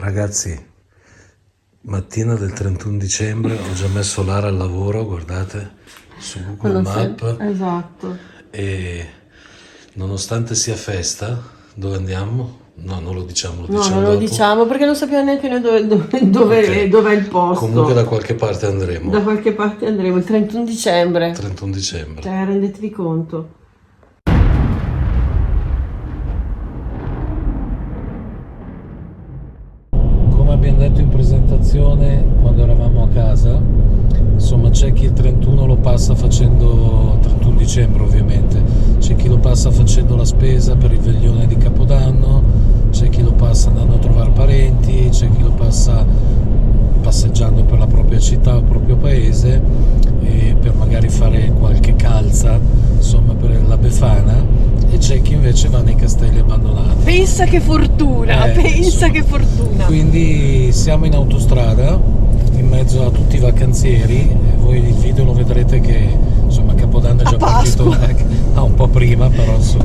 Ragazzi, mattina del 31 dicembre, ho già messo Lara al lavoro, guardate, su Google Map. Esatto. E nonostante sia festa, dove andiamo? No, non lo diciamo, lo No, diciamo non lo dopo. diciamo perché non sappiamo neanche noi Ok. dov'è il posto. Comunque da qualche parte andremo. Da qualche parte andremo, il 31 dicembre. 31 dicembre. Cioè, rendetevi conto. Come abbiamo detto in presentazione quando eravamo a casa, insomma c'è chi il 31 lo passa facendo, 31 dicembre ovviamente, c'è chi lo passa facendo la spesa per il veglione di Capodanno, c'è chi lo passa andando a trovare parenti, c'è chi lo passa passeggiando per la propria città o il proprio paese e per magari fare qualche calza, insomma per la Befana, e c'è chi invece va nei castelli abbandonati. Pensa che fortuna, Insomma, che fortuna. Quindi siamo in autostrada in mezzo a tutti i vacanzieri e voi il video lo vedrete che insomma Capodanno è già partito un po' prima, però insomma,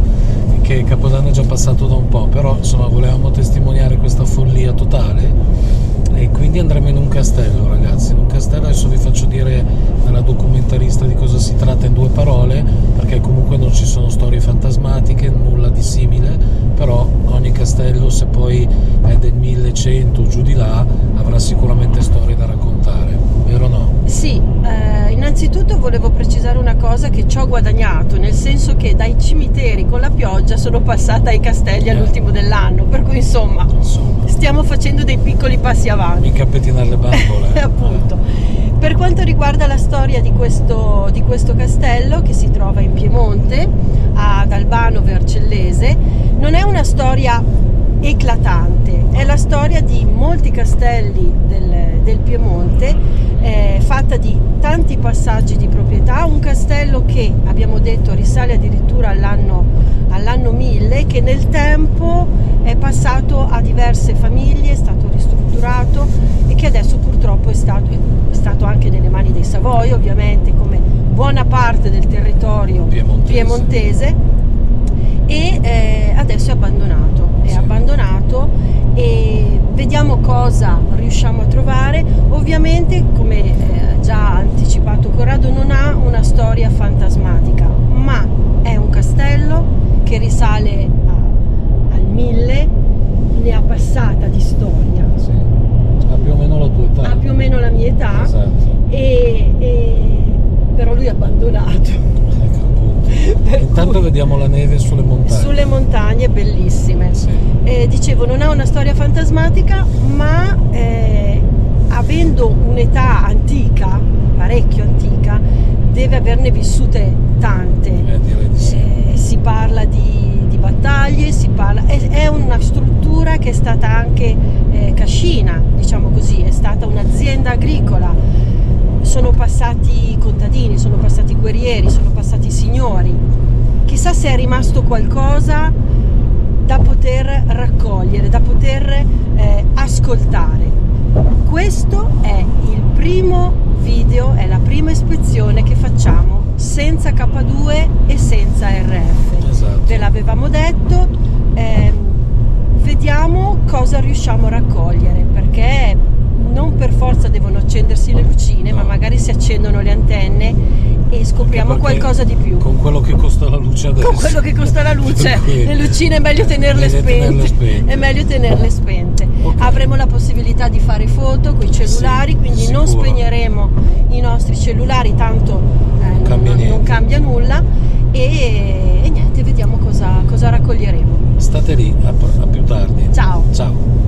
che Capodanno è già passato da un po', però insomma volevamo testimoniare questa follia totale e quindi andremo in un castello, ragazzi, in un castello. Adesso vi faccio dire alla documentarista di cosa si tratta in 2 parole, perché comunque non ci sono storie fantasmatiche, nulla di simile, però ogni castello, se poi è del 1100 giù di là, avrà sicuramente storie da raccontare, vero o no? Sì, innanzitutto volevo precisare una cosa che ci ho guadagnato, nel senso che dai cimiteri con la pioggia sono passata ai castelli all'ultimo dell'anno, per cui insomma stiamo facendo dei piccoli passi avanti. Mica pettinare le bambole. Appunto. Per quanto riguarda la storia di questo castello che si trova in Piemonte, ad Albano Vercellese, non è una storia eclatante, è la storia di molti castelli del Piemonte, fatta di tanti passaggi di proprietà. Un castello che abbiamo detto risale addirittura all'anno 1000, che nel tempo è passato a diverse famiglie, è stato ristrutturato e che adesso purtroppo è stato anche nelle mani dei Savoia, ovviamente, come buona parte del territorio piemontese, e adesso è abbandonato. È abbandonato e vediamo cosa riusciamo a trovare. Ovviamente, come già anticipato Corrado, non ha una storia fantasmatica, ma è un castello che risale al 1000, ne ha passata di storia. Sì. Ha più o meno la tua età. Ha più o meno la mia età. Esatto. Però lui è abbandonato. Intanto vediamo la neve sulle montagne. Sulle montagne bellissime. Sì. Dicevo, non ha una storia fantasmatica, ma avendo un'età antica, parecchio antica, deve averne vissute tante. Direi di sì. Si parla di battaglie, è una struttura che è stata anche cascina, diciamo così, è stata un'azienda agricola. Sono passati contadini, sono passati guerrieri, sono passati signori. Chissà se è rimasto qualcosa da poter raccogliere, da poter ascoltare. Questo è il primo video, è la prima ispezione che facciamo senza K2 e senza RF. Esatto. Ve l'avevamo detto, vediamo cosa riusciamo a raccogliere, perché non per forza devono accendersi le lucine, ma magari si accendono le antenne e scopriamo qualcosa di più. Con quello che costa la luce adesso. Con quello che costa la luce, le lucine è meglio tenerle spente. È meglio tenerle spente. Okay. Avremo la possibilità di fare foto con i cellulari, quindi sicuro. Non spegneremo i nostri cellulari, tanto non cambia nulla, e niente, vediamo cosa raccoglieremo. State lì, a più tardi. Ciao. Ciao.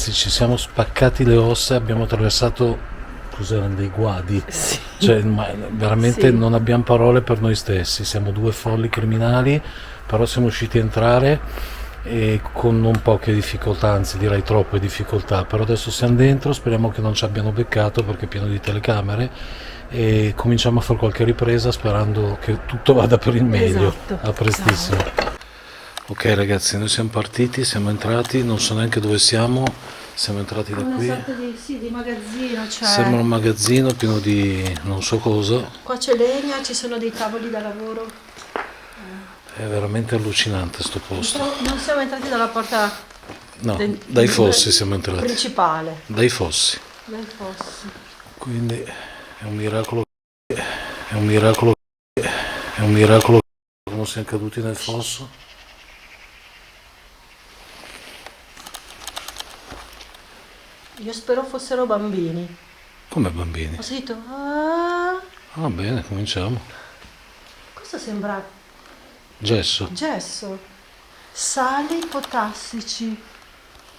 ragazzi, ci siamo spaccati le ossa, abbiamo attraversato, cos'erano, dei guadi. Sì. Cioè, veramente Sì. non abbiamo parole per noi stessi, siamo due folli criminali, però siamo riusciti a entrare e con non poche difficoltà, anzi direi troppe difficoltà, però adesso siamo dentro, speriamo che non ci abbiano beccato perché è pieno di telecamere e cominciamo a fare qualche ripresa sperando che tutto vada per il meglio. Esatto. A prestissimo. Ok ragazzi, noi siamo partiti, siamo entrati, non so neanche dove siamo entrati da Una qui. sorta di magazzino, cioè. Sembra un magazzino pieno di non so cosa, Qua c'è legna, ci sono dei tavoli da lavoro. è veramente allucinante sto posto. Non siamo entrati dalla porta No, dai fossi siamo entrati, principale. dai fossi. Dai fossi. Quindi è un miracolo che non siamo caduti nel fosso. Io spero fossero bambini. Come bambini. Ho sentito. Ah, Va bene, cominciamo. questo sembra Gesso. gesso. Sali potassici.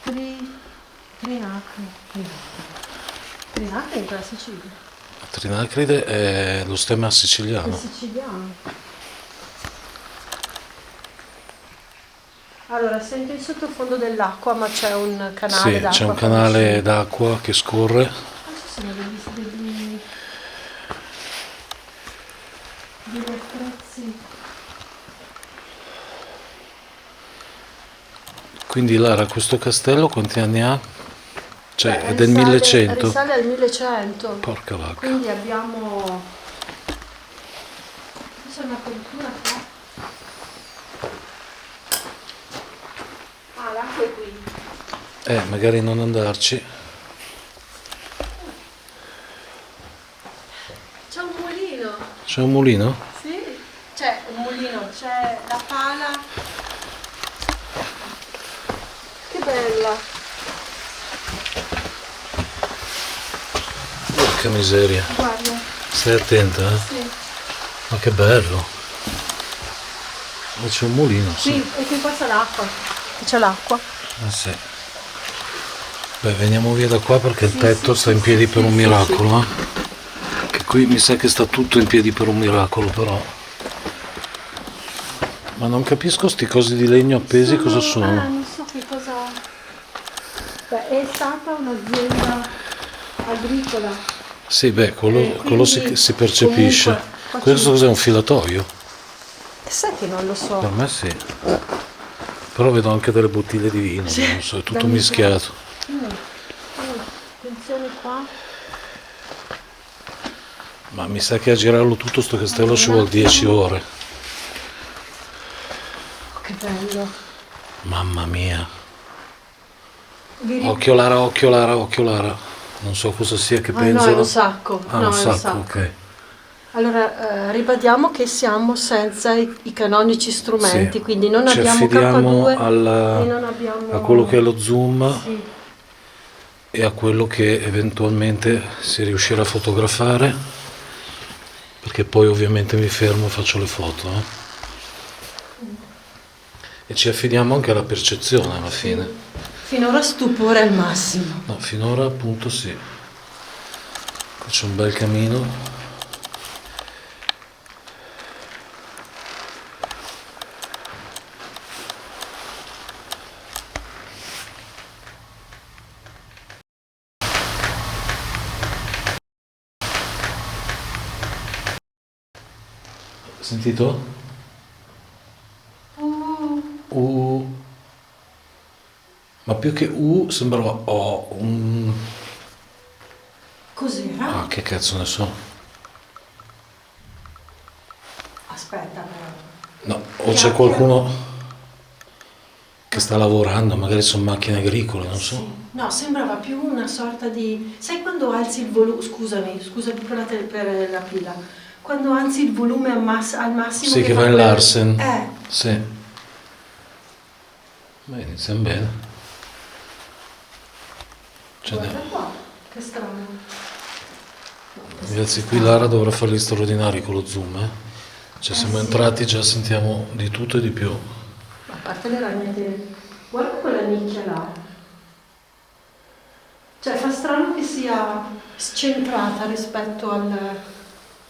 Trinacri. Trinacri in quella Sicilia. Trinacride è lo stemma È siciliano. siciliano. Allora, sento il sottofondo dell'acqua, ma c'è un canale Sì, d'acqua. c'è un che canale esce. d'acqua che scorre. Questi sono degli attrezzi. Quindi Lara, questo castello quanti anni ha? Cioè, è del 1100? Risale al 1100. Porca vacca. Quindi abbiamo. C'è una cultura qua. Ah, l'acqua è qui. Magari non andarci. C'è un mulino. C'è un mulino? Sì. C'è un mulino, c'è la pala. Che bella. Porca miseria. Guarda. Stai attenta, eh? Sì. Ma che bello. Ma c'è un mulino, sì. Sì, e qui qua c'è l'acqua. C'è l'acqua. Ah, sì. Beh, veniamo via da qua perché il tetto sì, sta in sì, piedi sì, per un sì, miracolo, Che qui mi sa che sta tutto in piedi per un miracolo, però. Ma non capisco sti cosi di legno appesi cosa sono. Non so che cosa. Beh, è stata un'azienda agricola. Sì, beh, quello quindi, si percepisce. comunque, qua Questo c'è- cos'è, un filatoio? Sai che non lo so. Per me sì. Però vedo anche delle bottiglie di vino, Sì, non so, è tutto dammi mischiato. Attenzione qua. Ma mi sa che a girarlo tutto sto castello ci vuole 10 ore. Oh, che bello. Mamma mia. Vi- Occhio Lara, occhio Lara, occhio Lara. Non so cosa sia che Ah, no, pensa. è un sacco. Ah, no, un è un sacco, sacco. ok. Allora, ribadiamo che siamo senza i canonici strumenti, Sì. quindi non Ci abbiamo affidiamo K2 e non abbiamo. a quello che è lo zoom Sì. e a quello che eventualmente si riuscirà a fotografare, perché poi ovviamente mi fermo e faccio le foto. E ci affidiamo anche alla percezione alla fine. Finora stupore al massimo. No, finora appunto sì. Qua c'è un bel camino. Sentito? Ma più che sembrava un... Cos'era? Ah, che cazzo ne so. Aspetta, però. No, o c'è qualcuno che sta lavorando, magari sono macchine agricole, non so. Sì. No, sembrava più una sorta di. Sai quando alzi il volume. Scusami per la pila. Quando alzi il volume al massimo. Sì, che fa va in quel- Larsen. Eh. Sì. Beh, iniziamo bene. Guarda qua, che strano. Ragazzi, qui Lara dovrà fare gli straordinari con lo zoom, Cioè, siamo sì. entrati, già sentiamo di tutto e di più. A parte le ragnatele. Guarda quella nicchia là. Cioè fa strano che sia scentrata rispetto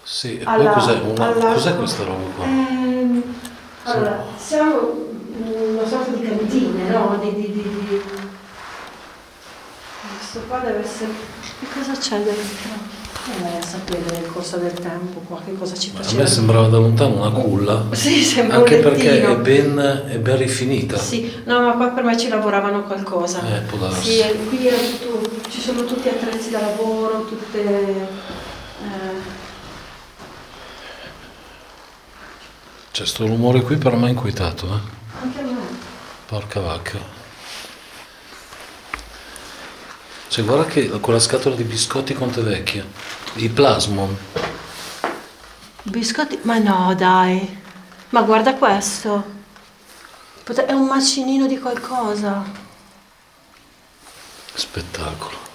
Sì, e poi alla... cos'è questa roba qua? Allora, siamo in una sorta di cantine, no? Questo qua deve essere... Che cosa c'è dentro? A sapere nel corso del tempo qua che cosa ci A faceva. me sembrava da lontano una culla, Sì, sembra anche un perché lettino. è ben rifinita. Sì, no, ma qua per me ci lavoravano qualcosa. Può darsi. Sì, qui era tutto, ci sono tutti attrezzi da lavoro, tutte... C'è sto rumore qui per me è inquietato, Anche a me. Porca vacca. Cioè guarda che quella scatola di biscotti quanto è vecchia. I Plasmon. Biscotti? Ma no, dai. Ma guarda questo. È un macinino di qualcosa. Spettacolo.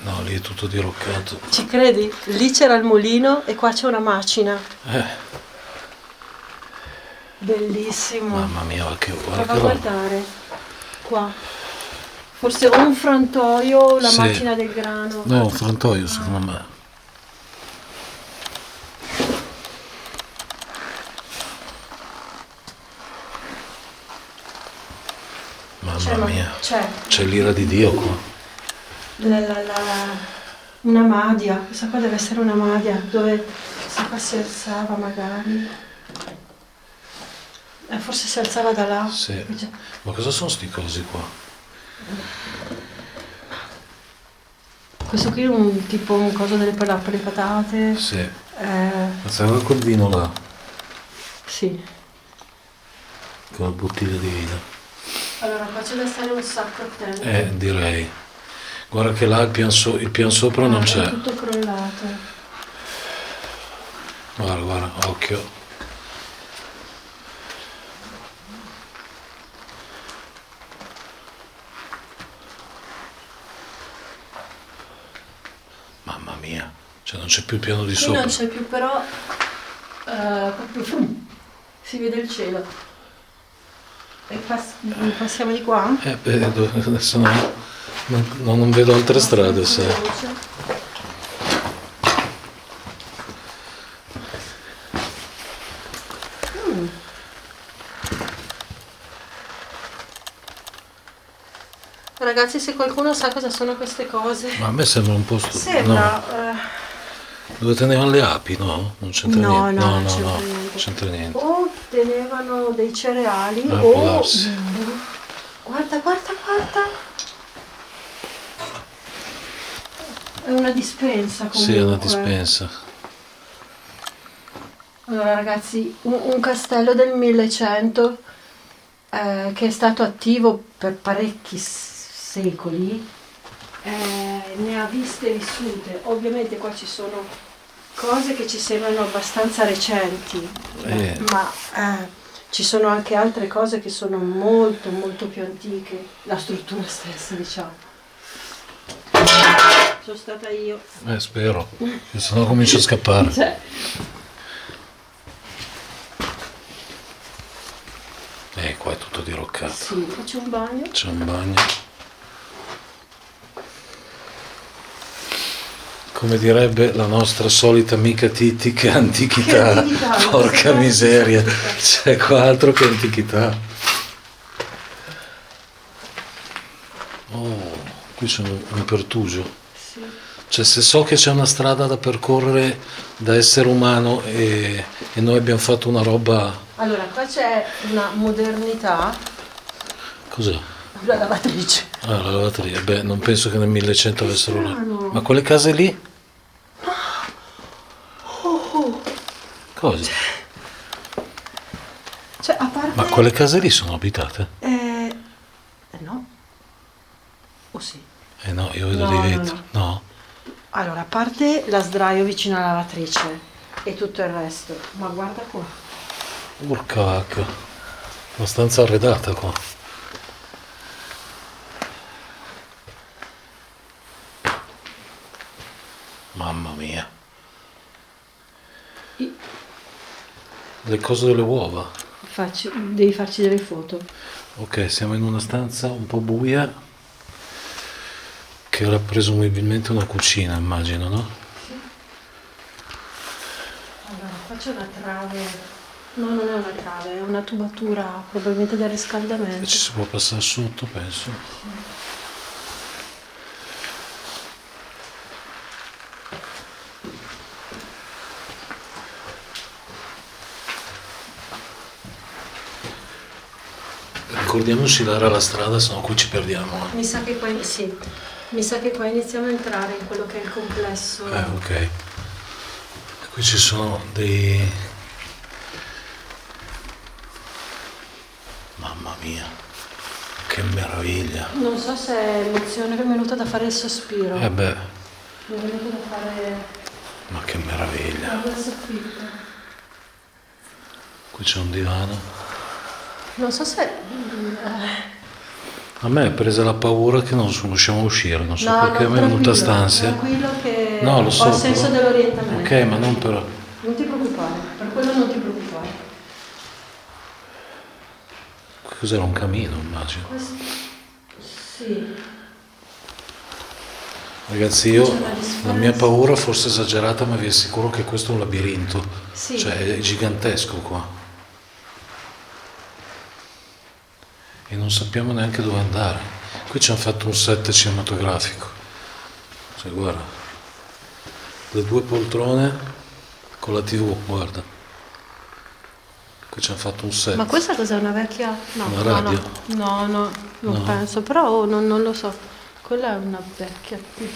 No, lì è tutto diroccato. Ci credi? Lì c'era il mulino e qua c'è una macina. Bellissimo. Mamma mia, che Prova a guarda. guardare. Qua. Forse o un frantoio, la Sì. macina del grano. No, un frantoio secondo me. Mamma mia. C'è l'ira di Dio qua. Una madia, questa qua deve essere una madia dove questa qua si alzava magari. Forse si alzava da là. Sì. Ma cosa sono sti cosi qua? Questo qui è tipo un coso per le patate. Sì. Ma sai quel vino là? Sì. Con la bottiglia di vino. Allora qua c'è da stare un sacco attento. Direi. Guarda che là il pian sopra non c'è. È tutto crollato. Guarda, occhio. Mamma mia, cioè non c'è più il piano di Qui sopra. non c'è più, però proprio si vede il cielo. E passiamo di qua? Adesso non vedo altre strade, sai. Ragazzi, se qualcuno sa cosa sono queste cose. Ma a me sembra un posto... Sembra... No. Dove tenevano le api, no? Non c'entra No, niente. no, No, non no, c'entra no, niente. non c'entra niente. O tenevano dei cereali Può o... darsi. Guarda. È una dispensa comunque. Sì, è una dispensa. Allora ragazzi, un castello del 1100 che è stato attivo per parecchi secoli, ne ha viste vissute. Ovviamente qua ci sono cose che ci sembrano abbastanza recenti, ma ci sono anche altre cose che sono molto molto più antiche, la struttura stessa, diciamo. Sono stata io. Spero, che sennò comincio a scappare. Cioè. Qua è tutto diroccato. Sì, qua c'è un bagno. C'è un bagno. Come direbbe la nostra solita amica Titti, che antichità. Che antichità, Porca miseria, c'è qua altro che antichità. Oh, qui c'è un pertugio. Sì. Cioè, se so che c'è una strada da percorrere da essere umano e noi abbiamo fatto una roba... Allora, qua c'è una modernità. Cos'è? La lavatrice. Ah, la lavatrice. Beh, non penso che nel 1100 avessero là. strano. Ma quelle case lì? Cosa? Cioè, a parte... Ma quelle case lì sono abitate? No. O sì? No, io vedo No, dei no, vetri. No? Allora, a parte la sdraio vicino alla lavatrice e tutto il resto. Ma guarda qua. Porca vacca. Una stanza arredata qua. Mamma mia. Le cose delle uova. Devi farci delle foto. Ok, siamo in una stanza un po' buia che era presumibilmente una cucina, immagino, no? Allora, qua c'è una trave. No, non è una trave, è una tubatura, probabilmente da E riscaldamento. ci si può passare sotto, penso. Ricordiamoci dare alla strada, sennò qui ci perdiamo. Mi sa che qua, sì, mi sa che qua iniziamo a entrare in quello che è il complesso. Ok. Qui ci sono dei... Mamma mia, che meraviglia. Non so se è l'emozione che mi è venuta da fare il sospiro. Beh, Mi è venuto da fare ma che meraviglia. il soffitto. Qui c'è un divano. Non so se... A me è presa la paura che non riusciamo a uscire, non so No, perché no, mi è venuta tranquillo, st'ansia. tranquillo che No, lo so, ho il senso però. dell'orientamento. Ok, ma non per... Non ti preoccupare, per quello non ti preoccupare. Cos'era un camino, immagino. Questo... Sì. Ragazzi, io, C'è una la dispensa. mia paura forse esagerata, ma vi assicuro che questo è un labirinto. Sì. Cioè, è gigantesco qua. E non sappiamo neanche dove andare. Qui ci hanno fatto un set cinematografico. Cioè, guarda. Le due poltrone con la TV, guarda. Qui ci hanno fatto un set. Ma questa cos'è? Una vecchia... No, Una no, radio? no, no, non No. penso, però non lo so. Quella è una vecchia TV.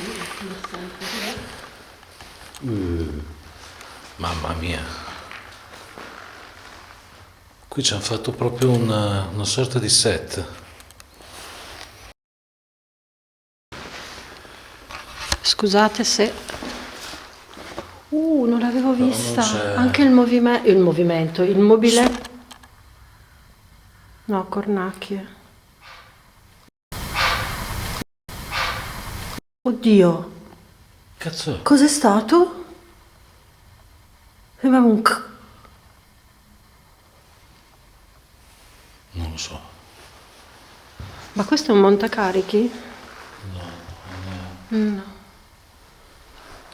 Mamma mia. Qui ci hanno fatto proprio una sorta di set. Scusate se... non l'avevo Però non vista. c'è- Anche il movimento, il mobile... No, cornacchie. Oddio, Cazzo è? cos'è stato? Sembrava un... Non lo so. Ma questo è un montacarichi? No. No.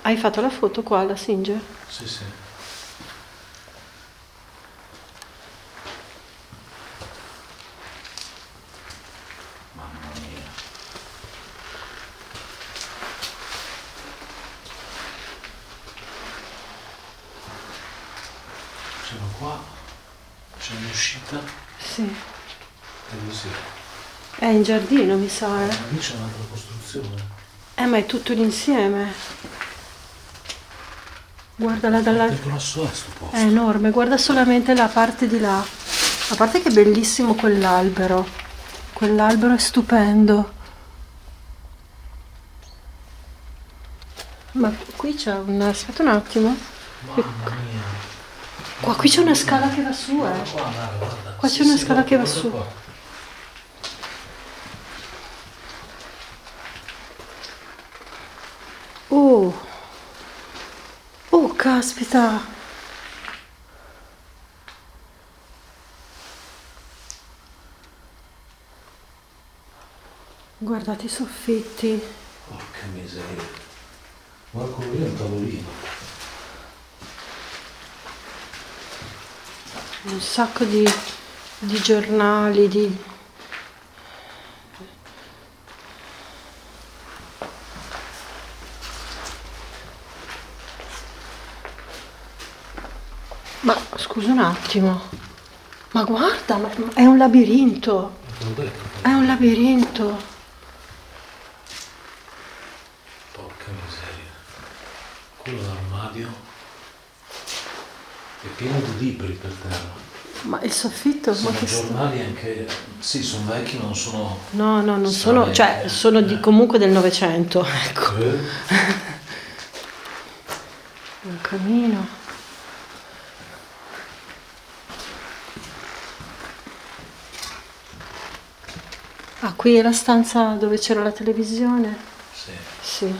Hai fatto la foto qua alla Singer? Sì, sì. Mamma mia. Siamo qua, c'è un'uscita Sì. e lì sì. È in giardino, mi sa, Ma lì c'è un'altra costruzione. Ma è tutto l'insieme. Guardala dalla... Che grosso è sto posto? È enorme, guarda solamente la parte di là. A parte che è bellissimo quell'albero. Quell'albero è stupendo. Ma qui c'è un... Aspetta un attimo. Mamma mia. Qui c'è una scala che va su, Guarda qua, Mara, guarda. Qua Sì, c'è una sì, scala che va guarda su. qua. Oh. Oh, caspita. Guardate i soffitti. Porca miseria. Guarda quello lì è un tavolino. Un sacco di giornali, di... Ma scusa un attimo. Ma guarda, ma è un labirinto. Te l'ho detto. È un labirinto. Porca miseria. Quello dell'armadio è pieno di libri per terra. Ma il soffitto? Sono Ma che giornali anche... Sì, sono vecchi ma non sono... No, non sono... Cioè, sono comunque del Novecento, ecco. Un camino. Ah, qui è la stanza dove c'era la televisione? Sì. Sì.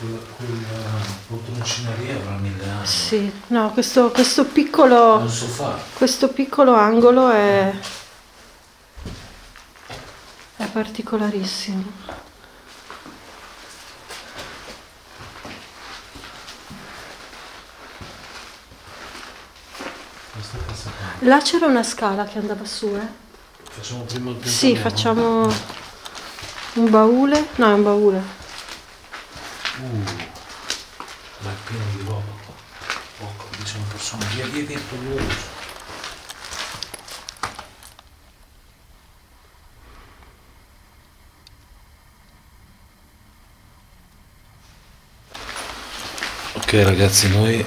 quel poltroncineria avrà 1000 anni. Sì, no, questo È piccolo, un sofà. questo piccolo angolo è particolarissimo. Questa è casa qua. Là c'era una scala che andava su, eh? Facciamo prima il piantagione? Sì, facciamo un baule. No, è un baule. Ma è pieno di roba qua. Poco, diciamo persone. Via dentro l'uso. Ok ragazzi, noi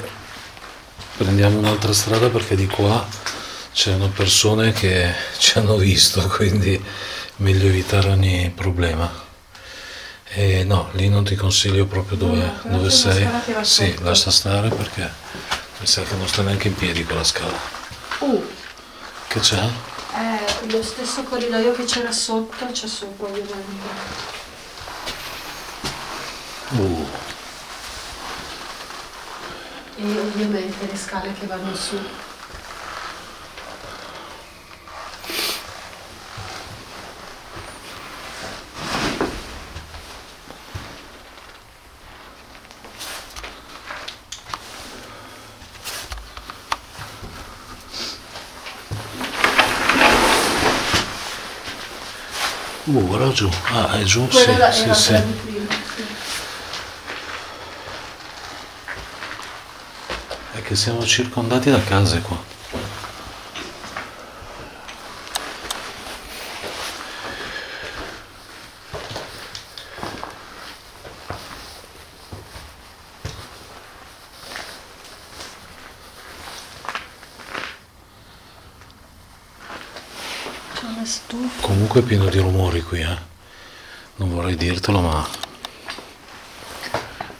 prendiamo un'altra strada perché di qua c'erano persone che ci hanno visto, quindi meglio evitare ogni problema. E no, lì non ti consiglio proprio dove c'è una sei. scala che va Sì, sotto. lascia stare perché mi sa che non sta neanche in piedi quella scala. Che c'è? È lo stesso corridoio che c'era sotto, c'è sopra ovviamente. E ovviamente le scale che vanno su. Guarda giù. Ah, è giù? Quella Sì, era sì, quella sì. di prima. Sì. È che siamo circondati da case qua. C'è una stufa. Comunque è pieno di rumori qui, Non vorrei dirtelo, ma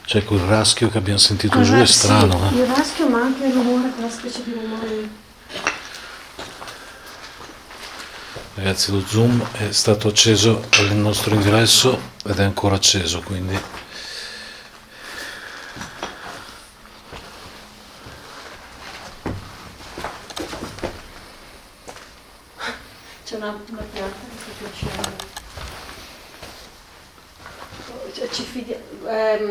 c'è quel raschio che abbiamo sentito giù, è strano, Sì, il raschio, ma anche il rumore, quella specie di rumore. Ragazzi, lo zoom è stato acceso al nostro ingresso ed è ancora acceso, quindi C'è una pianta che sta piacendo. Cioè,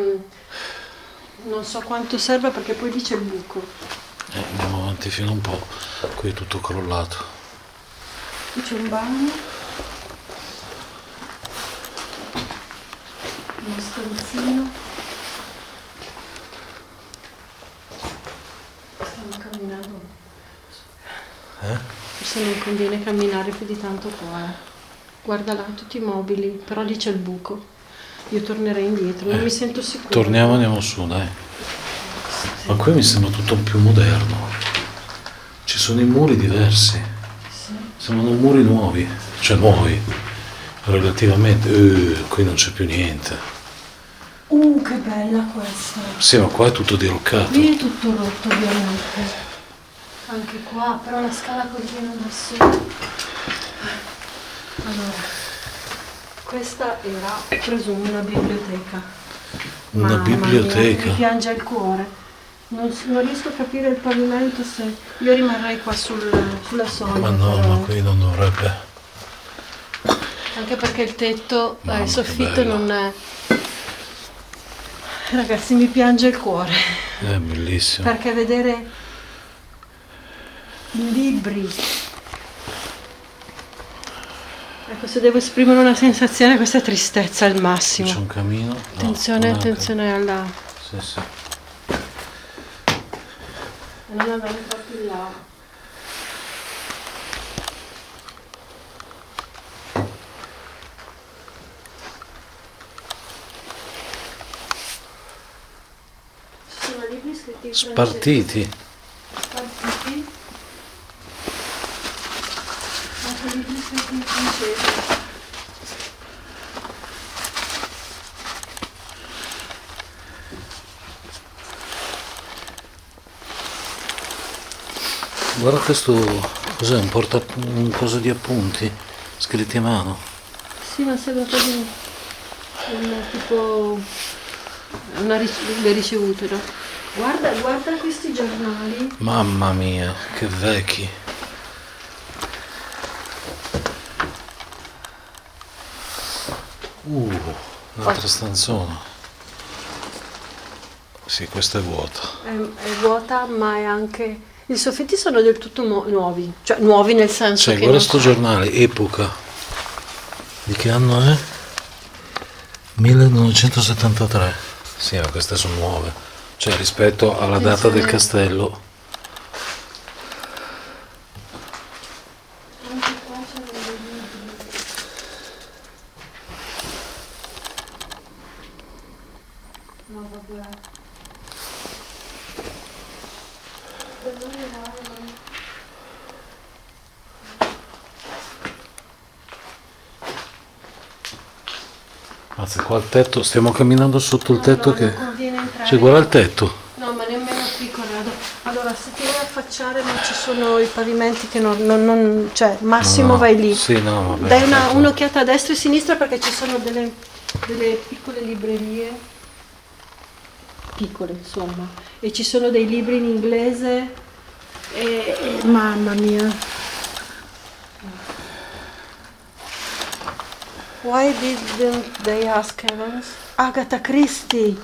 non so quanto serve perché poi lì c'è il buco. andiamo avanti fino a un po'. Qui è tutto crollato. Qui c'è un bagno. Uno stanzino. Stiamo camminando. Forse non conviene camminare più di tanto qua. Guarda là, tutti i mobili, però lì c'è il buco. Io tornerei indietro, non mi sento sicura. Torniamo, andiamo su, dai. Ma qui mi sembra tutto più moderno. Ci sono i muri diversi. Sì. Sembrano muri nuovi, cioè nuovi, relativamente. Qui non c'è più niente. Che bella questa. Sì, ma qua è tutto diroccato. Lì è tutto rotto ovviamente. Anche qua, però la scala continua da su. Allora, questa era, presumo, una biblioteca. Una Mamma biblioteca. mia, mi piange il cuore. Non riesco a capire il pavimento, se io rimarrei qua sulla soglia. Ma no, però. ma qui non dovrebbe. Anche perché il tetto, Mamma, il che soffitto bello. non è. Ragazzi, mi piange il cuore. È bellissimo. Perché vedere i libri. Ecco, se devo esprimere una sensazione, questa è tristezza al Qui massimo. c'è un camino. No, Attenzione, non è un attenzione alla. camino. Sì, sì. Non andare un po' più in là. Ci sono libri scritti in Spartiti. Spartiti. Anche libri scritti in francese. Guarda questo, cos'è? Un coso di appunti scritti a mano. Sì, ma sembra quasi un tipo le ricevute, no? Guarda questi giornali. Mamma mia, che vecchi. Un'altra stanzona. Sì, questa è vuota. È vuota, ma è anche... I soffitti sono del tutto nuovi, cioè nuovi nel senso Cioè, che... guarda non sto so- giornale, Epoca. Di che anno è? 1973. Sì, ma queste sono nuove. Cioè, rispetto alla data del castello. Anche qua c'erano dei libri. No, vabbè. Anzi, qua il tetto, stiamo camminando sotto il tetto No, che... non conviene entrare. Cioè, guarda il tetto. No, ma nemmeno qui, Corrado. Allora, se ti vuoi affacciare non ci sono i pavimenti che cioè, massimo No, vai lì. sì, no, vabbè, Dai certo. un'occhiata a destra e a sinistra perché ci sono delle piccole librerie. Piccole, insomma. E ci sono dei libri in inglese. Mamma mia. Why didn't they ask Evans? Agatha Christie.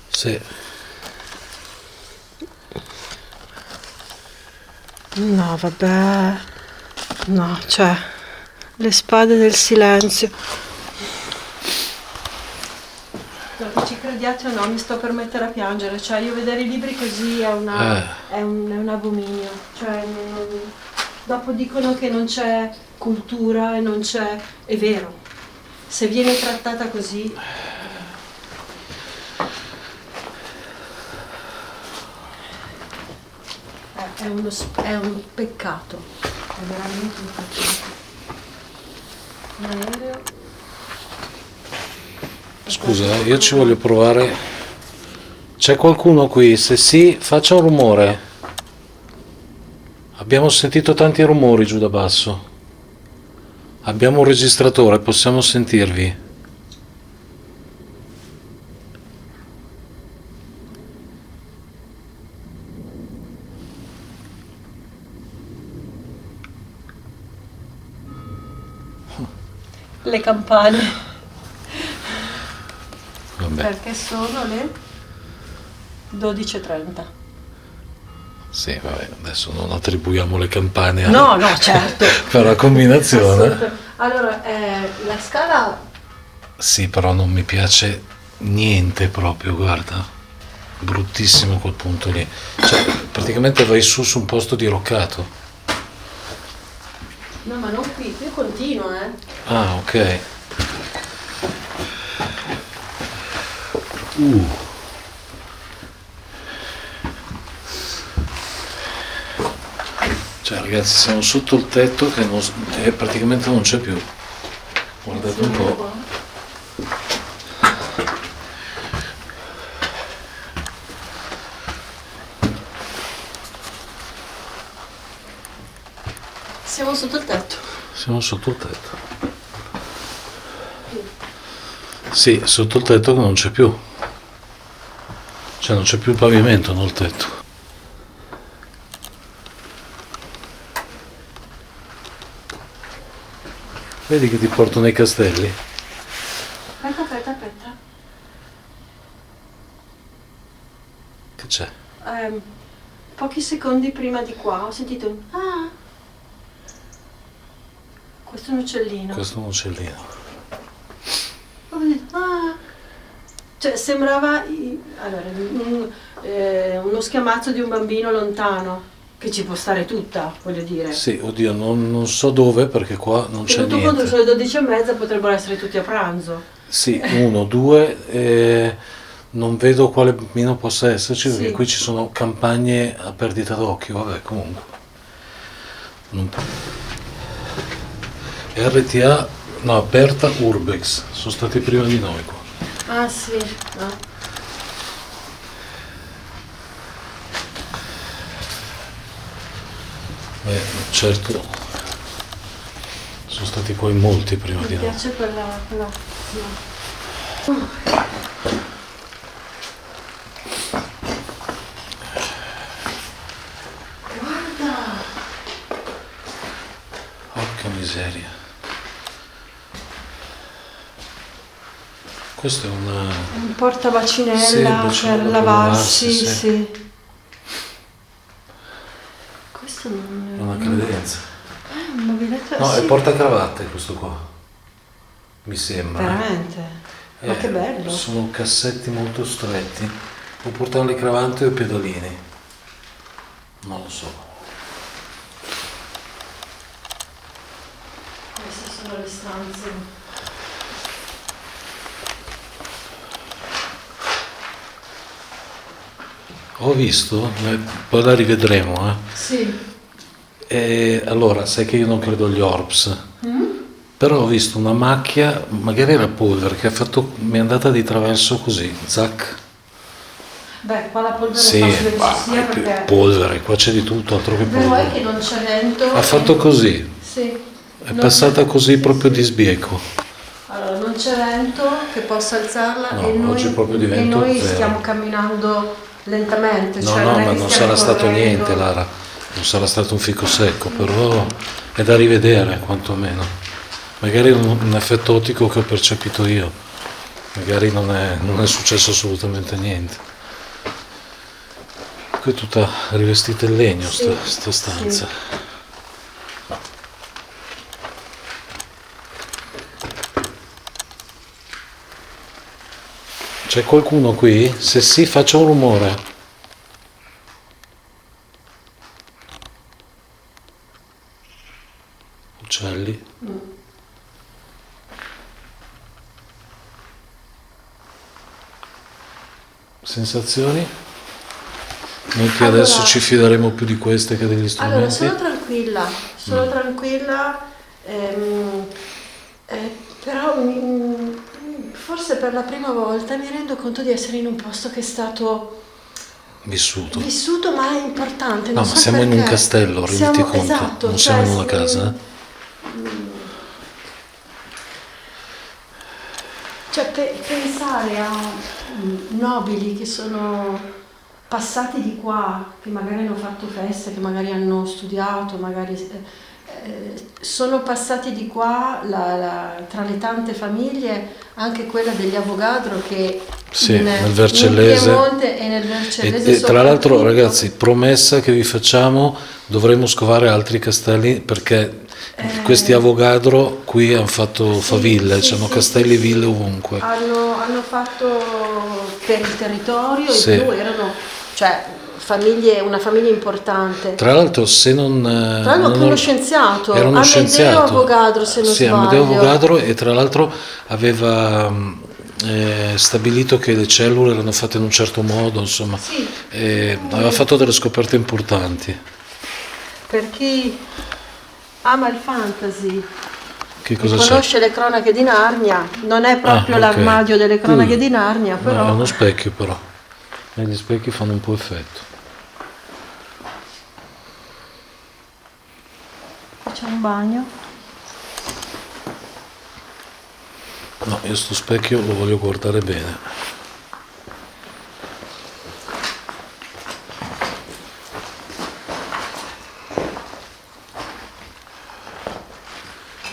Sì. No, vabbè. No, cioè, le spade del silenzio. No, ci crediate o no, mi sto per mettere a piangere. Cioè, io vedere i libri così è un abominio. Cioè, dopo dicono che non c'è cultura e non c'è... È vero. Se viene trattata così... È un peccato, è veramente un peccato. Un aereo. Scusa, io ci voglio provare. C'è qualcuno qui? Se sì, faccia un rumore. Abbiamo sentito tanti rumori giù da basso. Abbiamo un registratore, possiamo sentirvi. Le campane. Vabbè, Perché sono le 12:30. sì, vabbè, adesso non attribuiamo le campane No, no, certo. per la combinazione. Assolutamente. Allora, la scala... Sì, però non mi piace niente proprio, guarda. Bruttissimo quel punto lì. Cioè, praticamente vai su un posto diroccato. No, ma non qui continua, eh. Ah, ok. Cioè, ragazzi, siamo sotto il tetto che praticamente non c'è più. Guardate un po'. Siamo sotto il tetto. Siamo sotto il tetto. Sì, sotto il tetto che non c'è più. Cioè non c'è più il pavimento, non il tetto. Vedi che ti porto nei castelli? Aspetta. Che c'è? Pochi secondi prima di qua ho sentito un... Ah! Questo è un uccellino. Questo è un uccellino. Ho detto, ah! Cioè sembrava uno schiamazzo di un bambino lontano, che ci può stare tutta, voglio dire. Sì, oddio, non so dove perché qua non c'è Tenuto conto che niente. sono le 12:30, potrebbero essere tutti a pranzo. Sì, uno, due, non vedo quale meno possa esserci perché Sì. qui ci sono campagne a perdita d'occhio, vabbè, comunque. RTA, no, Berta Urbex, sono stati prima di noi qua. Ah sì, no. Certo, sono stati qua in molti prima Mi di noi. piace quella... No. Porca miseria. Questo è Un portabacinella Sì, bacinella per per lavarsi, lavarsi, sì. sì. Questo non una credenza. è un mobiletto. No, sì. è portacravatte questo qua. Mi sembra. Veramente? Ma che bello. Sono cassetti molto stretti. Può portare le cravatte o i pedalini. Non lo so. Queste sono le stanze. Ho visto, poi la rivedremo, Sì. Allora, sai che io non credo agli orbs, però ho visto una macchia, magari era polvere, che mi è andata di traverso così, zac. Beh, qua la polvere Sì, è facile che ma ci sia perché polvere, qua c'è di tutto, altro che il vero è polvere. che non c'è vento. Ha fatto così, Sì. è Non passata c'è- così sì, proprio sì. di sbieco. Allora, non c'è vento che possa alzarla No, e noi, oggi proprio di e vento noi zero. stiamo camminando lentamente. No, cioè no, non è ma che non stiamo sarà stato correndo. niente, Lara, non sarà stato un fico secco, però è da rivedere quantomeno. Magari è un effetto ottico che ho percepito io, magari non è successo assolutamente niente. Qui è tutta rivestita in legno, Sì, sta stanza. sì. C'è qualcuno qui? Se sì, faccia un rumore. Uccelli. Sensazioni? Noi che Allora- adesso ci fideremo più di queste che degli Allora, strumenti. sono tranquilla, però forse per la prima volta mi rendo conto di essere in un posto che è stato Vissuto. vissuto ma è importante. No, non ma so siamo in un perché. castello, renditi conto. Esatto, Non cioè, siamo in una casa. Cioè, pensare a nobili che sono passati di qua, che magari hanno fatto feste, che magari hanno studiato, magari sono passati di qua tra le tante famiglie, anche quella degli Avogadro che Sì, nel Vercellese. in Piemonte e nel Vercellese E tra l'altro, soprattutto. ragazzi, promessa che vi facciamo, dovremo scovare altri castelli perché questi Avogadro qui hanno fatto Sì, faville, sì, c'hanno sì, castelli e sì, ville sì. ovunque. Hanno fatto per il territorio Sì. e più erano, cioè, una famiglia importante. Tra l'altro, se non... Tra l'altro anche uno scienziato, era uno Amedeo scienziato. Avogadro, se non Sì, sbaglio. Amedeo Avogadro, e tra l'altro aveva stabilito che le cellule erano fatte in un certo modo, insomma, Sì. aveva fatto delle scoperte importanti. Per chi ama il fantasy Che e cosa c'è? conosce le cronache di Narnia, non è proprio ok. l'armadio delle cronache di Narnia, No, è però uno specchio però, e gli specchi fanno un po' effetto. facciamo un bagno. No, io sto specchio lo voglio guardare bene.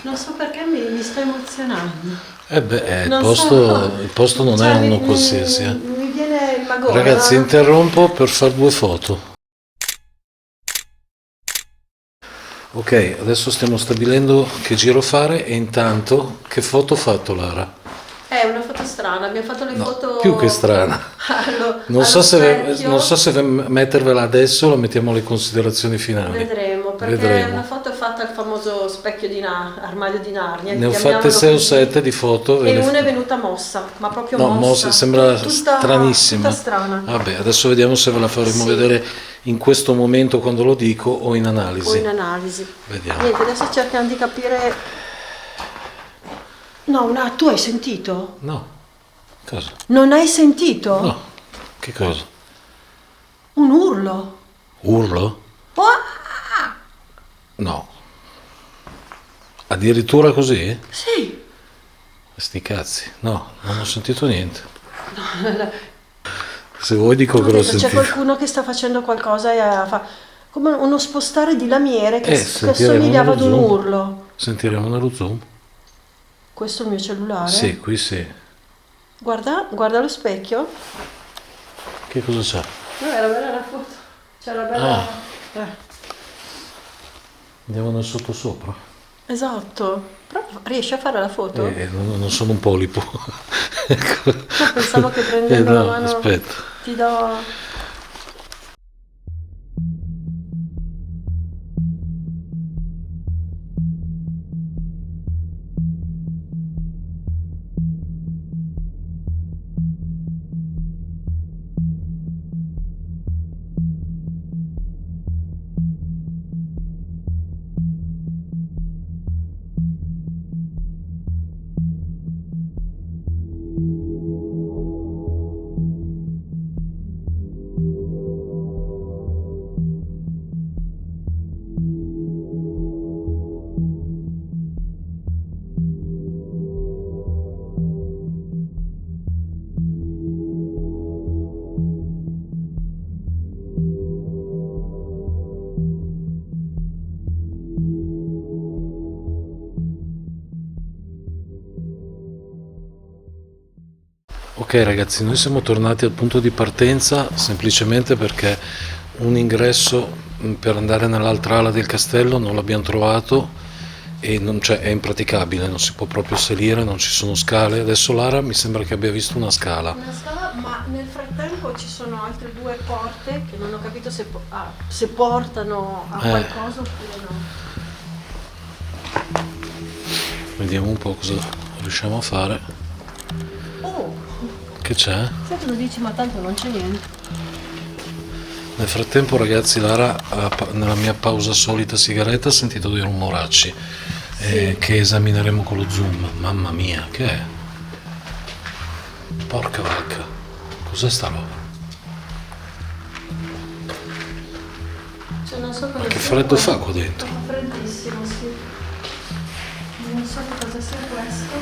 Non so perché mi sto emozionando. Il Non posto non cioè, è uno qualsiasi. Mi viene il magone. Ragazzi, no? interrompo per fare 2 foto. Ok, adesso stiamo stabilendo che giro fare e intanto che foto ho fatto, Lara? È una foto strana, abbiamo fatto le No, foto più che strana. Non so se mettervela adesso o la mettiamo alle considerazioni finali. Vedremo, perché Vedremo. una foto è fatta al famoso specchio armadio di Narnia. Ne ho chiamiamolo fatte 6 o così. 7 di foto. E una è venuta mossa, ma proprio No, mossa. sembra Tutta- stranissima. Tutta strana. Vabbè, adesso vediamo se ve la faremo Sì. vedere in questo momento quando lo dico o in analisi. O in analisi. Vediamo. Niente, adesso cerchiamo di capire. No, tu hai sentito? No. Cosa? Non hai sentito? No. Che cosa? Un urlo. Urlo? Oh, No. Addirittura così? sì. Sti cazzi. No, non ho sentito niente. Se vuoi dico che l'ho C'è sentito. qualcuno che sta facendo qualcosa e fa come uno spostare di lamiere che sentiremo assomigliava ad un nello zoom. urlo. Sentiremo nello zoom? Questo è il mio cellulare? Sì, qui sì. Guarda lo specchio. Che cosa c'è? No, era bella la foto. C'era bella. Andiamo nel sottosopra. Esatto. Però riesci a fare la foto? Non sono un polipo. Ecco. No, pensavo che prendendo la No, mano aspetta. ti do. Ok ragazzi, noi siamo tornati al punto di partenza semplicemente perché un ingresso per andare nell'altra ala del castello non l'abbiamo trovato e è impraticabile, non si può proprio salire, non ci sono scale. Adesso Lara mi sembra che abbia visto una scala. Una scala, ma nel frattempo ci sono altre due porte che non ho capito se portano a qualcosa oppure no. Vediamo un po' cosa riusciamo a fare. Oh, Che c'è? sempre lo dici, ma tanto non c'è niente. Nel frattempo ragazzi Lara nella mia pausa solita sigaretta ha sentito dei rumoracci che esamineremo con lo zoom. Mamma mia, che è? Porca vacca, cos'è sta roba? Cioè, non so cosa Ma che sia freddo questo. fa qua dentro? Fa freddissimo, sì. Non so che cosa sia questo,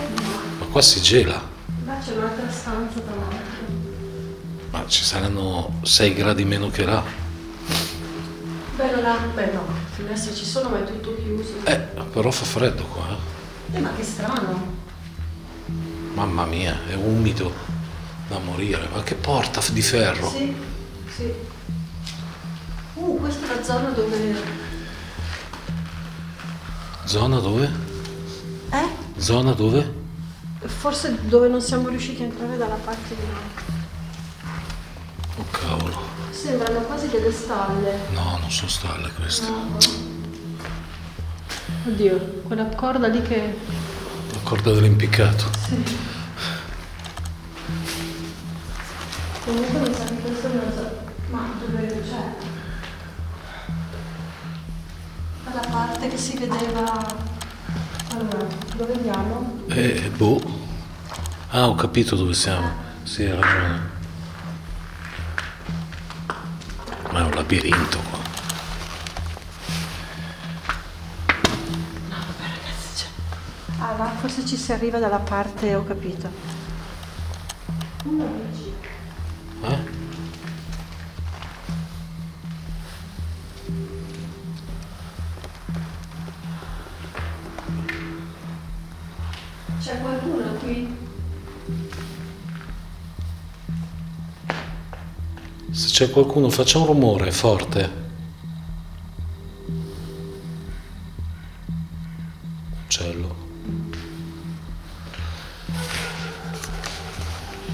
Ma qua si gela, ma c'è un'altra stanza tra l'altro. ma ci saranno 6 gradi meno che là. Beh no, finestre ci sono ma è tutto chiuso. Però fa freddo qua. Ma che strano. Mamma mia, è umido da morire. Ma che porta di ferro. Sì, sì. Questa è la zona dove. Zona dove? Zona dove? Forse dove non siamo riusciti a entrare dalla parte di là. Oh cavolo. Sembrano quasi delle stalle. No, non sono stalle queste. No. Oddio, quella corda lì che. La corda dell'impiccato. Sì. Comunque mi sa che questo è una zona. Ma dove c'è? Dalla parte che si vedeva. Allora, dove andiamo? Boh. Ah, ho capito dove siamo. Sì, hai ragione. Ma è un labirinto qua. No, vabbè ragazzi, c'è. Ah, là forse ci si arriva dalla parte, ho capito. C'è qualcuno qui? Se c'è qualcuno faccia un rumore forte. Uccello.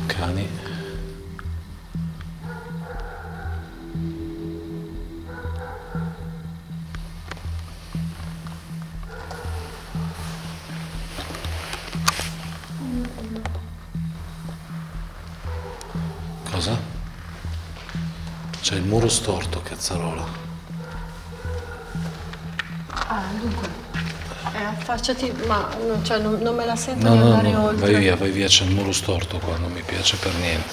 Cani. Cosa? C'è il muro storto, cazzarola. Ah, dunque. Affacciati, ma non me la sento No, di no, andare no, oltre. vai via, c'è il muro storto qua, non mi piace per niente.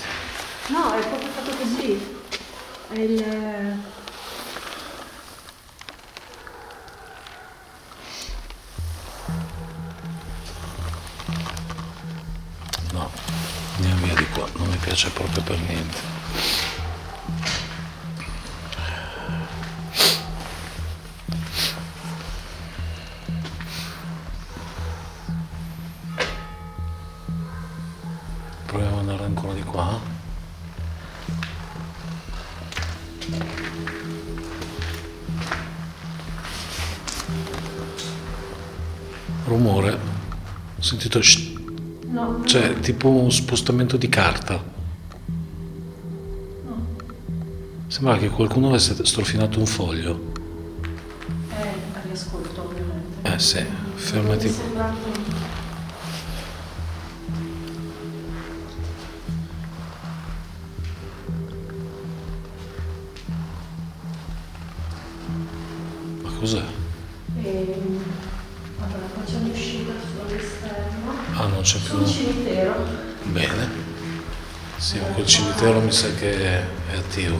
No, è proprio fatto così. È il. piace proprio per niente. Proviamo ad andare ancora di qua. Rumore, ho sentito No. cioè tipo un spostamento di carta. Sembra che qualcuno avesse strofinato un foglio. Riascolto ovviamente. Sì, fermati. Ma cos'è? Allora, facciamo uscita sull'esterno. Ah, non c'è più. Sul cimitero. Bene. Sì, ma quel cimitero mi sa che è attivo.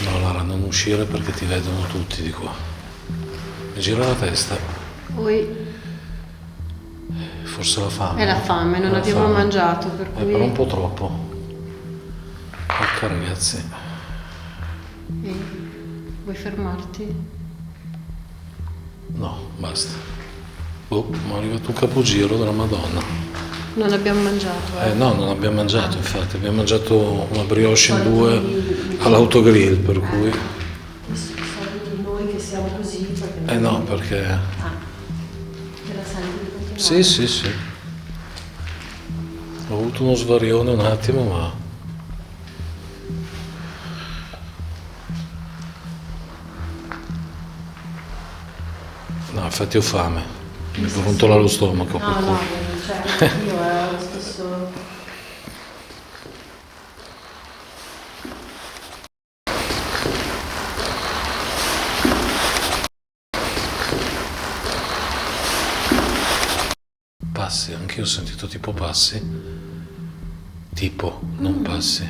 No, Lara, non uscire perché ti vedono tutti di qua. Mi gira la testa. Poi Forse la fame. è la fame, non La abbiamo fame. mangiato, per cui... Però un po' troppo. Ecco ragazzi. Vuoi fermarti? No, basta. Oh, mi è arrivato un capogiro della Madonna. Non abbiamo mangiato, No, non abbiamo mangiato, infatti. Abbiamo mangiato una brioche in due all'autogrill, per cui... di noi che siamo così, perché... no, perché... Te la senti di continuare? Sì, sì, sì. Ho avuto uno svarione un attimo, ma... No, infatti ho fame. Mi brontola lo stomaco. per No, cui- no, cioè, io ho lo stesso... Passi, anch'io ho sentito tipo passi. Tipo, non passi.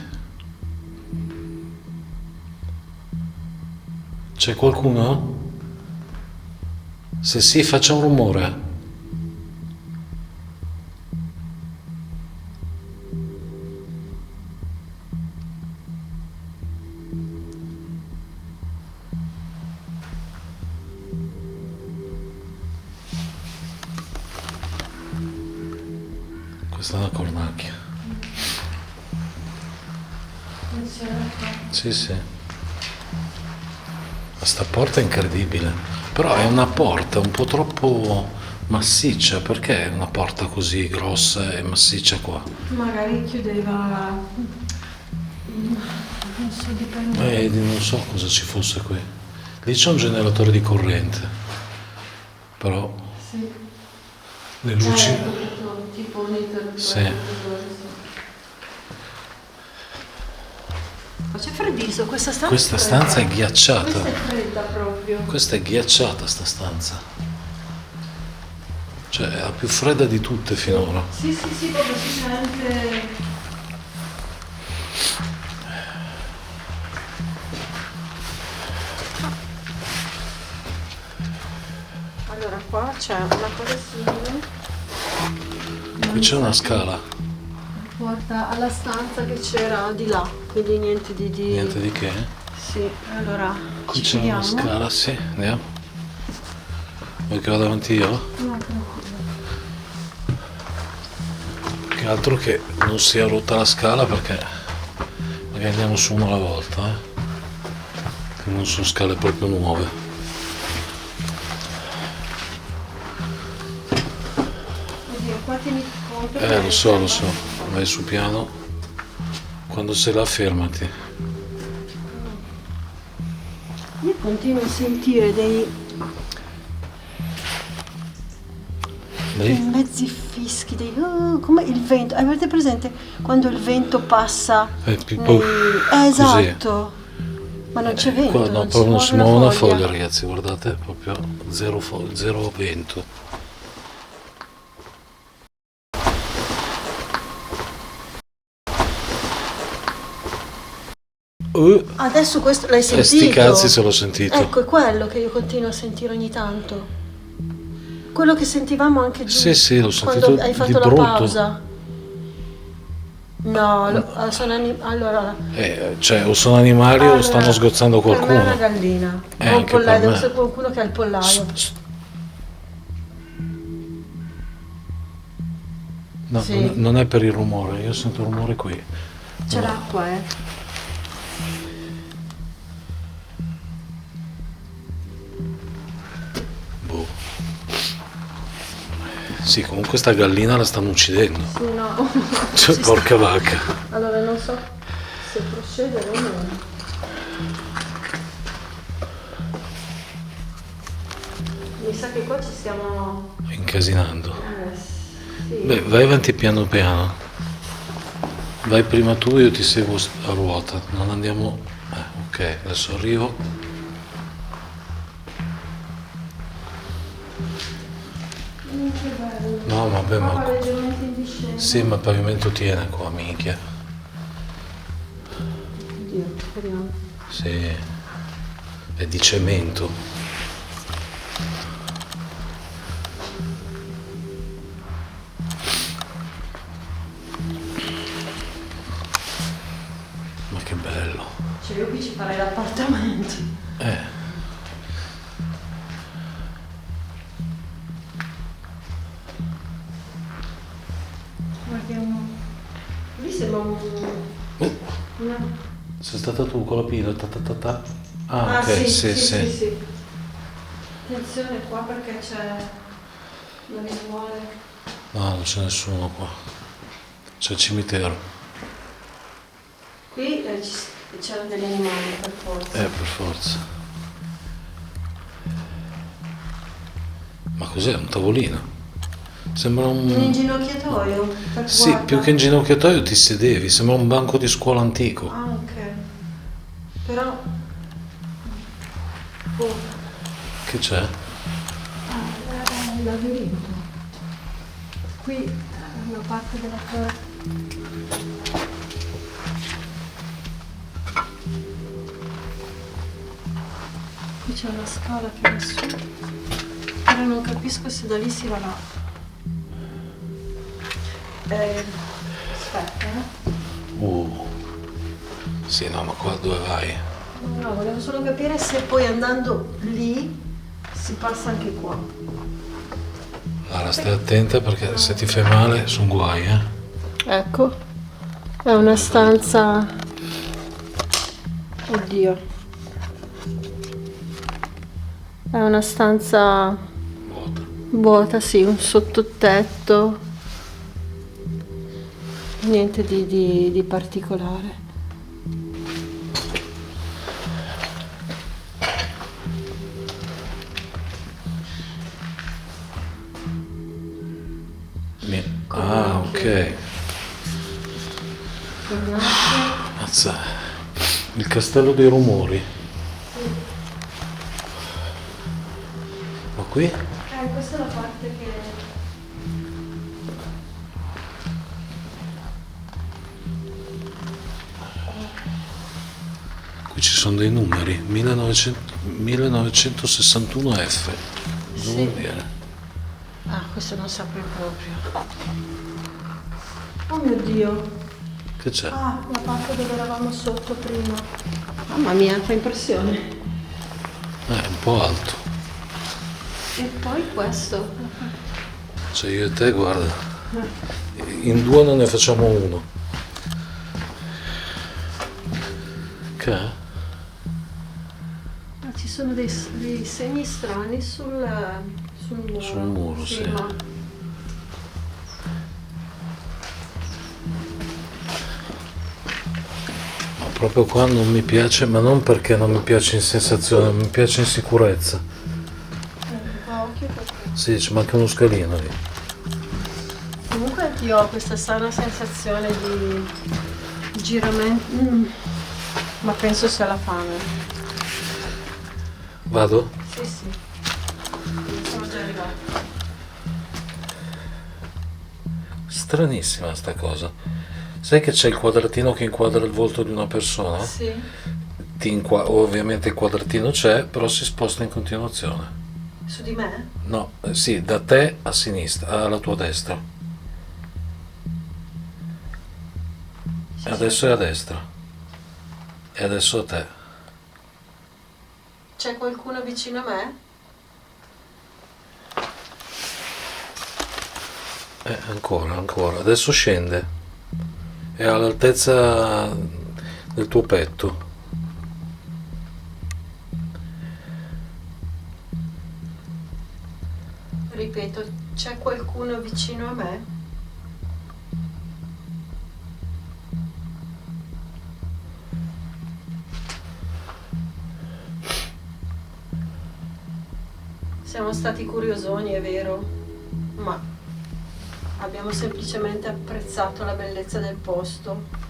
C'è qualcuno? Se sì, faccia un rumore. Questa è una cornacchia. Sì, sì. Ma sta porta è incredibile. Però è una porta un po' troppo massiccia. Perché è una porta così grossa e massiccia qua? Magari chiudeva... Non so, dipende. Non so cosa ci fosse qui. Lì c'è un generatore di corrente. Però Sì. le luci... Tipo un interrutore. Sì. Ma c'è freddissimo, questa stanza. Questa stanza è ghiacciata. Questa è fredda proprio. Questa è ghiacciata sta stanza. Cioè è la più fredda di tutte finora. Sì, sì, sì, proprio si sente. Allora qua c'è una cosa simile. Qui c'è una scala. Porta alla stanza che c'era di là, quindi niente di... Niente di che. Sì, allora Qui ci c'è una chiudiamo. scala, sì, andiamo. Vuoi che vado avanti io? No, tranquillo. Che altro che non sia rotta la scala perché magari andiamo su una alla volta, che non sono scale proprio nuove. Oddio, qua tieni conto. Lo so, vai su piano, quando sei là fermati. Io continuo a sentire dei mezzi fischi, come il vento. Avete presente quando il vento passa? Tipo Esatto. Ma non c'è vento. qua no, proprio non si muove una foglia, ragazzi, guardate, proprio zero vento. Adesso questo l'hai sentito? Sti cazzi se l'ho sentito. Ecco, è quello che io continuo a sentire ogni tanto. quello che sentivamo anche giù. Sì, l'ho quando sentito hai di fatto la brutto. pausa. No, sono allora, Cioè, o sono animali o stanno sgozzando per me è qualcuno. una gallina. O un Anche per pollaio, deve me. essere qualcuno che ha il pollaio. No, Sì. non è per il rumore, io sento il rumore qui. C'è l'acqua, Boh. Sì, comunque sta gallina la stanno uccidendo. Sì, no. Cioè, Ci porca vacca. Allora, non so se procedere o no. Mi sa che qua ci stiamo... Incasinando. sì. Beh, vai avanti piano piano. Vai prima tu, io ti seguo a ruota. Non andiamo... ok, adesso arrivo. Che bello. No, vabbè, Qua ma... leggermente in discesa. Sì, ma il pavimento tiene qua, minchia. Oddio, speriamo. Sì, è di cemento. Ma che bello. Cioè io qui ci farei l'appartamento. Guardiamo. Lì sembra un... no. Sei stata tu con la pila? Ah, ok, sì. Attenzione qua perché c'è la visuale. No, non c'è nessuno qua. C'è il cimitero. Qui c'erano degli animali per forza. Per forza. Ma cos'è? Un tavolino? Sembra Un un... inginocchiatoio? Sì, più che inginocchiatoio ti sedevi, sembra un banco di scuola antico. Ah, ok. Però... oh. Che c'è? Il labirinto. Qui è una parte della torre. Qui c'è una scala che va su. Però non capisco se da lì si va là. Aspetta, Sì, no, ma qua dove vai? No, volevo solo capire se poi andando lì si passa anche qua. Allora, stai attenta perché se ti fai male sono guai, Ecco, è una stanza... Oddio. È una stanza vuota, sì, un sottotetto. Niente di particolare. Ah, ok. Mazza. Il castello dei rumori. Ma qui? Questa è la parte che... Qui ci sono dei numeri. 1961F. Dove vuol dire? Ah, questo non saprei proprio. Oh mio Dio. Che c'è? Ah, la parte dove eravamo sotto prima. Mamma mia, fa impressione. È un po' alto. E poi questo. Cioè io e te, guarda. In due non ne facciamo uno. Che è? Ci sono dei segni strani sul muro. Sul muro, sì. Ma proprio qua non mi piace, ma non perché non mi piace in sensazione, mi piace in sicurezza. Occhio perché... Sì, ci manca uno scalino lì. Comunque anch'io ho questa sana sensazione di giramento. Ma penso sia la fame. Vado? Sì. Siamo già arrivati. Stranissima sta cosa. Sai che c'è il quadratino che inquadra il volto di una persona? Sì. Ovviamente il quadratino c'è, però si sposta in continuazione. Su di me? No, sì, da te a sinistra, alla tua destra. E adesso è a destra. E adesso a te. C'è qualcuno vicino a me? Ancora. Adesso scende. È all'altezza del tuo petto. Ripeto, c'è qualcuno vicino a me? Siamo stati curiosoni, è vero, ma abbiamo semplicemente apprezzato la bellezza del posto.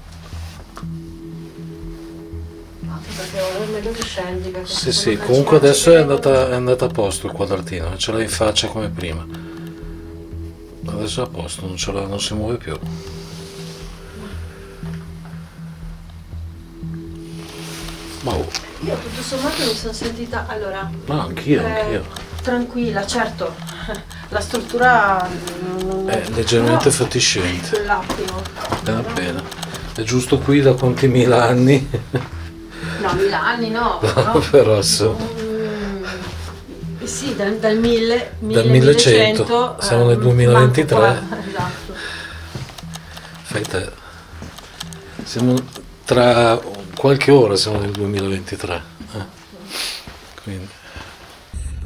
Anche perché ora è meglio che scendi. Perché Sì, comunque adesso è andata a posto il quadratino, ce l'hai in faccia come prima. Adesso è a posto, non si muove più. Ma io tutto sommato mi sono sentita, allora... no, anch'io. Tranquilla, certo, la struttura È leggermente fatiscente. Quell'attimo. Appena. È giusto qui da quanti 1000 anni? No, 1000 anni no. Però so. Sì, dal 1100, siamo nel 2023. Esatto. Fai te. Siamo tra qualche ora, siamo nel 2023. Quindi.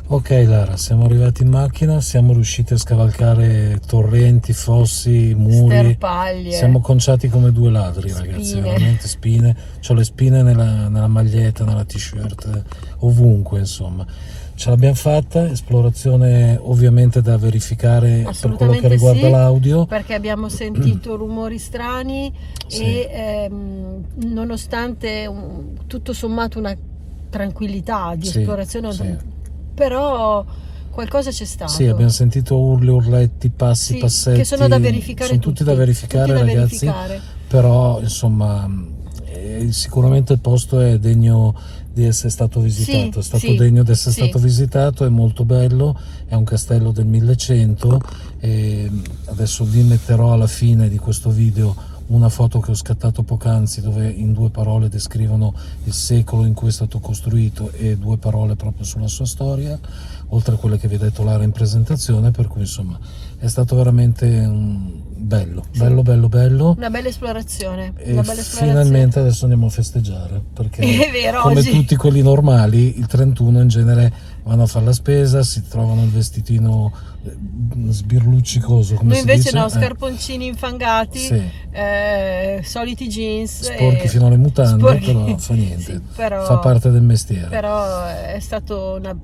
Ok Lara, siamo arrivati in macchina, siamo riusciti a scavalcare torrenti, fossi, muri. Sterpaglie. Siamo conciati come due ladri, ragazzi, veramente spine. C'ho le spine nella maglietta, nella t-shirt, ovunque, insomma. Ce l'abbiamo fatta, esplorazione ovviamente da verificare per quello che riguarda l'audio. Perché abbiamo sentito rumori strani e nonostante tutto sommato una tranquillità di esplorazione, però qualcosa c'è stato. Sì, abbiamo sentito urli, urletti, passi, passetti. Che sono da verificare. Sono tutti da verificare, ragazzi. Però insomma, sicuramente il posto è degno di essere stato visitato, è stato degno di essere stato visitato, è molto bello, è un castello del 1100 e adesso vi metterò alla fine di questo video una foto che ho scattato poc'anzi dove in 2 parole descrivono il secolo in cui è stato costruito e 2 parole proprio sulla sua storia, oltre a quelle che vi ho detto Lara in presentazione, per cui insomma è stato veramente bello. Una bella esplorazione. Finalmente adesso andiamo a festeggiare, perché è vero, come oggi... tutti quelli normali, il 31 in genere vanno a fare la spesa, si trovano il vestitino sbirluccicoso, come noi si invece dice? No, scarponcini infangati, soliti jeans, sporchi fino alle mutande, però fa niente, fa parte del mestiere. Però è stata una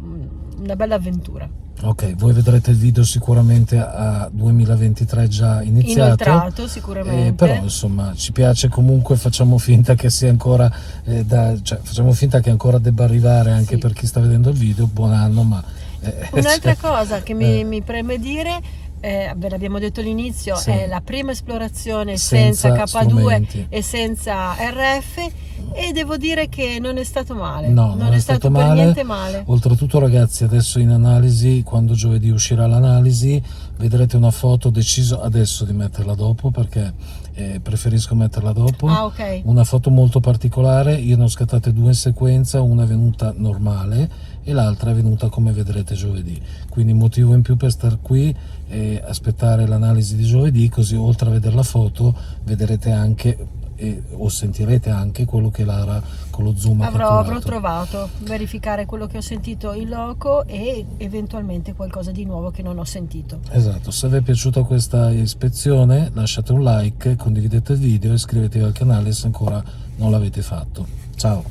bella avventura. Ok, voi vedrete il video sicuramente a 2023 già iniziato. Inoltrato sicuramente. Però insomma ci piace comunque, facciamo finta che sia ancora, facciamo finta che ancora debba arrivare anche per chi sta vedendo il video, buon anno, ma... Un'altra cosa che mi preme dire, ve l'abbiamo detto all'inizio, è la prima esplorazione senza K2 strumenti e senza RF, e devo dire che non è stato male. No, non è stato per niente male. Oltretutto ragazzi, adesso in analisi, quando giovedì uscirà l'analisi, vedrete una foto, deciso adesso di metterla dopo perché preferisco metterla dopo. Una foto molto particolare, io ne ho scattate 2 in sequenza, una è venuta normale e l'altra è venuta come vedrete giovedì, quindi motivo in più per star qui e aspettare l'analisi di giovedì, così oltre a vedere la foto vedrete anche o sentirete anche quello che Lara con lo zoom avrò trovato, verificare quello che ho sentito in loco e eventualmente qualcosa di nuovo che non ho sentito. Esatto, se vi è piaciuta questa ispezione lasciate un like, condividete il video e iscrivetevi al canale se ancora non l'avete fatto. Ciao.